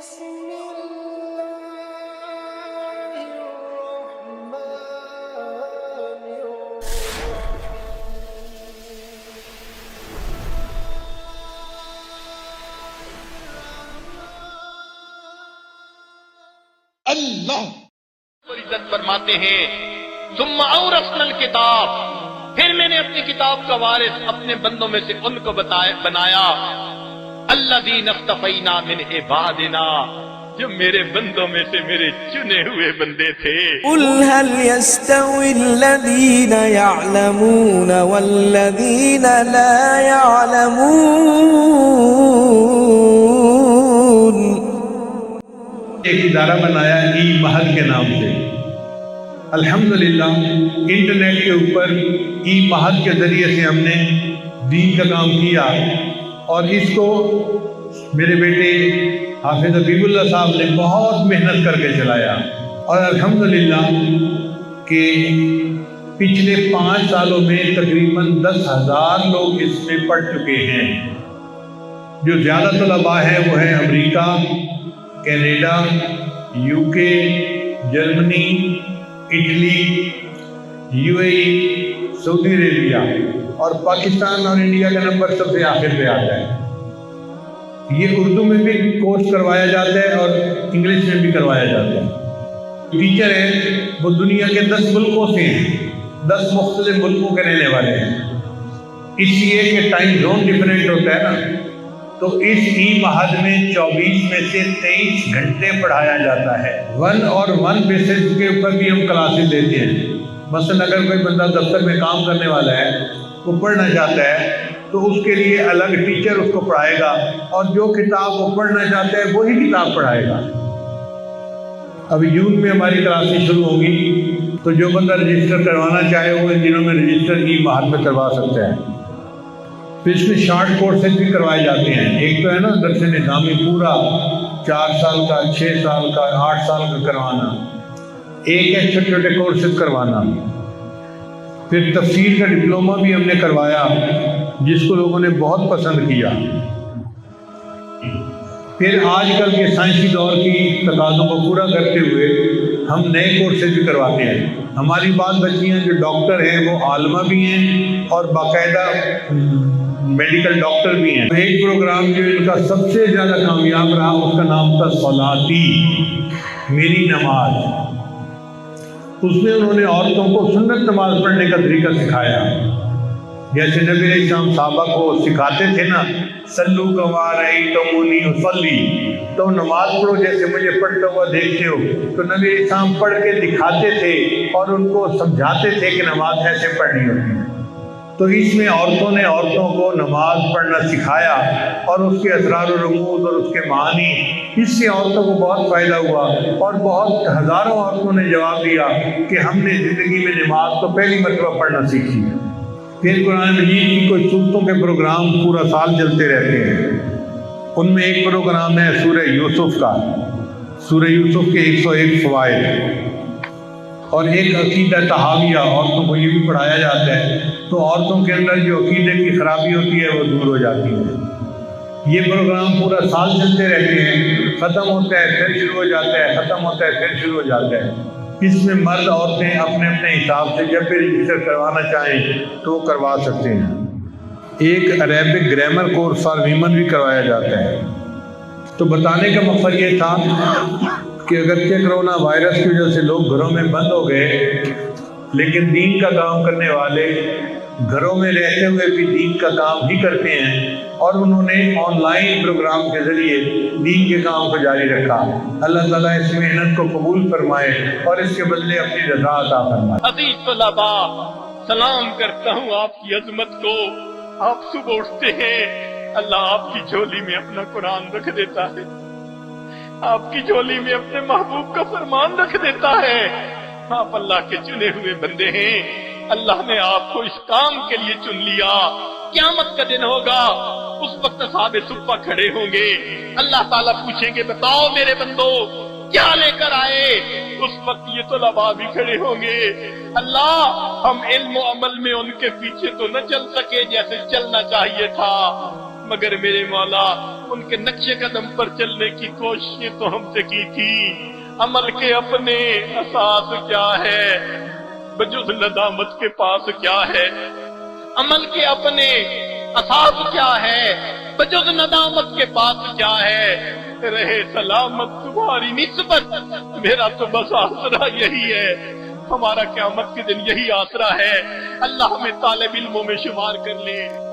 اللہ عزت فرماتے ہیں ثم اورثنا الکتاب، پھر میں نے اپنی کتاب کا وارث اپنے بندوں میں سے ان کو بنایا الذین اصطفینا من عبادنا، جو میرے بندوں میں سے میرے چنے ہوئے بندے تھے۔ قل هل يستوي الذين يعلمون والذين لا يعلمون؟ ایک ادارہ بنایا ای مہد کے نام سے۔ الحمدللہ انٹرنیٹ کے اوپر ای مہد کے ذریعے سے ہم نے دین کا کام کیا، اور اس کو میرے بیٹے حافظ حبیب اللہ صاحب نے بہت محنت کر کے چلایا، اور الحمدللہ کہ پچھلے 5 سالوں میں تقریباً 10,000 لوگ اس میں پڑھ چکے ہیں۔ جو زیادہ طلباء ہیں وہ ہیں امریکہ، کینیڈا، UK، جرمنی، اٹلی، UAE، سعودی عربیہ، اور پاکستان اور انڈیا کا نمبر سب سے آخر پہ آتا ہے۔ یہ اردو میں بھی کورس کروایا جاتا ہے اور انگلش میں بھی کروایا جاتا ہے۔ ٹیچر ہیں وہ دنیا کے 10 ملکوں سے ہیں، 10 مختلف ملکوں کے رہنے والے ہیں، اس لیے کہ ٹائم زون ڈیفرنٹ ہوتا ہے نا، تو اس ای مہد میں 24 میں سے 23 گھنٹے پڑھایا جاتا ہے۔ 1 اور 1 بیسس کے اوپر بھی ہم کلاسز دیتے ہیں۔ مثلا اگر کوئی بندہ دفتر میں کام کرنے والا ہے، وہ پڑھنا چاہتا ہے، تو اس کے لیے الگ ٹیچر اس کو پڑھائے گا، اور جو کتاب وہ پڑھنا چاہتا ہے وہی کتاب پڑھائے گا۔ ابھی جون میں ہماری کلاسیں شروع ہوں گی، تو جو بندہ رجسٹر کروانا چاہے وہ ان دنوں میں رجسٹر ای مہد میں کروا سکتا ہے۔ پھر اس میں شارٹ کورسز بھی کروائے جاتے ہیں۔ ایک تو ہے نا درس نظامی پورا 4 سال کا، 6 سال کا، 8 سال کا کروانا، ایک ہے چھوٹے چھوٹے کورسز کروانا۔ پھر تفسیر کا ڈپلومہ بھی ہم نے کروایا، جس کو لوگوں نے بہت پسند کیا۔ پھر آج کل کے سائنسی دور کی تقاضوں کو پورا کرتے ہوئے ہم نئے کورسز بھی کرواتے ہیں۔ ہماری بعض بچیاں جو ڈاکٹر ہیں وہ عالمہ بھی ہیں اور باقاعدہ میڈیکل ڈاکٹر بھی ہیں۔ ایک پروگرام جو ان کا سب سے زیادہ کامیاب رہا، اس کا نام تھا صلاتی، میری نماز۔ اس میں انہوں نے عورتوں کو سنت نماز پڑھنے کا طریقہ سکھایا، جیسے نبی علیہ السلام صحابہ کو سکھاتے تھے نا، سلو کما رأیتمونی اصلی، تو نماز پڑھو جیسے مجھے پڑھتا ہوا دیکھتے ہو۔ تو نبی علیہ السلام پڑھ کے دکھاتے تھے اور ان کو سمجھاتے تھے کہ نماز ایسے پڑھنی ہوتی ہے۔ تو اس میں عورتوں نے عورتوں کو نماز پڑھنا سکھایا، اور اس کے اسرار و رموز اور اس کے معانی، اس سے عورتوں کو بہت فائدہ ہوا، اور بہت ہزاروں عورتوں نے جواب دیا کہ ہم نے زندگی میں نماز تو پہلی مرتبہ پڑھنا سیکھی۔ پھر قرآن مجید کی کوئی صورتوں کے پروگرام پورا سال چلتے رہتے ہیں۔ ان میں ایک پروگرام ہے سورہ یوسف کا، سورہ یوسف کے 101 فوائد، اور ایک عقیدہ تحاویہ، عورتوں کو یہ بھی پڑھایا جاتا ہے، تو عورتوں کے اندر جو عقیدے کی خرابی ہوتی ہے وہ دور ہو جاتی ہے۔ یہ پروگرام پورا سال چلتے رہتے ہیں، ختم ہوتا ہے پھر شروع ہو جاتا ہے، ختم ہوتا ہے پھر شروع ہو جاتا ہے۔ اس میں مرد عورتیں اپنے اپنے حساب سے جب بھی رجسٹر کروانا چاہیں تو کروا سکتے ہیں۔ ایک Arabic grammar course for women بھی کروایا جاتا ہے۔ تو بتانے کا مقصد یہ تھا کہ اگرچہ کرونا وائرس کی وجہ سے لوگ گھروں میں بند ہو گئے، لیکن دین کا کام کرنے والے گھروں میں رہتے ہوئے بھی دین کا کام ہی کرتے ہیں، اور انہوں نے آن لائن پروگرام کے ذریعے دین کے کام کو جاری رکھا۔ اللہ تعالیٰ اس محنت کو قبول فرمائے اور اس کے بدلے اپنی رضا عطا فرمائے۔ عزیز طلباء، سلام کرتا ہوں آپ کی عظمت کو۔ آپ صبح اٹھتے ہیں، اللہ آپ کی جھولی میں اپنا قرآن رکھ دیتا ہے، آپ کی جھولی میں اپنے محبوب کا فرمان رکھ دیتا ہے۔ آپ اللہ کے چنے ہوئے بندے ہیں، اللہ نے آپ کو اس کام کے لیے چن لیا۔ قیامت کا دن ہوگا، اس وقت اصحاب صفہ کھڑے ہوں گے، اللہ تعالیٰ پوچھیں گے بتاؤ میرے بندو کیا لے کر آئے؟ اس وقت یہ طلباء بھی کھڑے ہوں گے، اللہ ہم علم و عمل میں ان کے پیچھے تو نہ چل سکے جیسے چلنا چاہیے تھا، مگر میرے مولا ان کے نقشے قدم پر چلنے کی کوششیں تو ہم سے کی تھی، عمل کے اپنے اساس کیا ہے، بجز ندامت کے پاس کیا ہے؟ عمل کے اپنے اساس کیا ہے، بجز ندامت کے پاس کیا ہے؟ رہے سلامت تمہاری نسبت، میرا تو بس آسرا یہی ہے، ہمارا قیامت کے دن یہی آسرا ہے۔ اللہ ہمیں طالب علموں میں شمار کر لے۔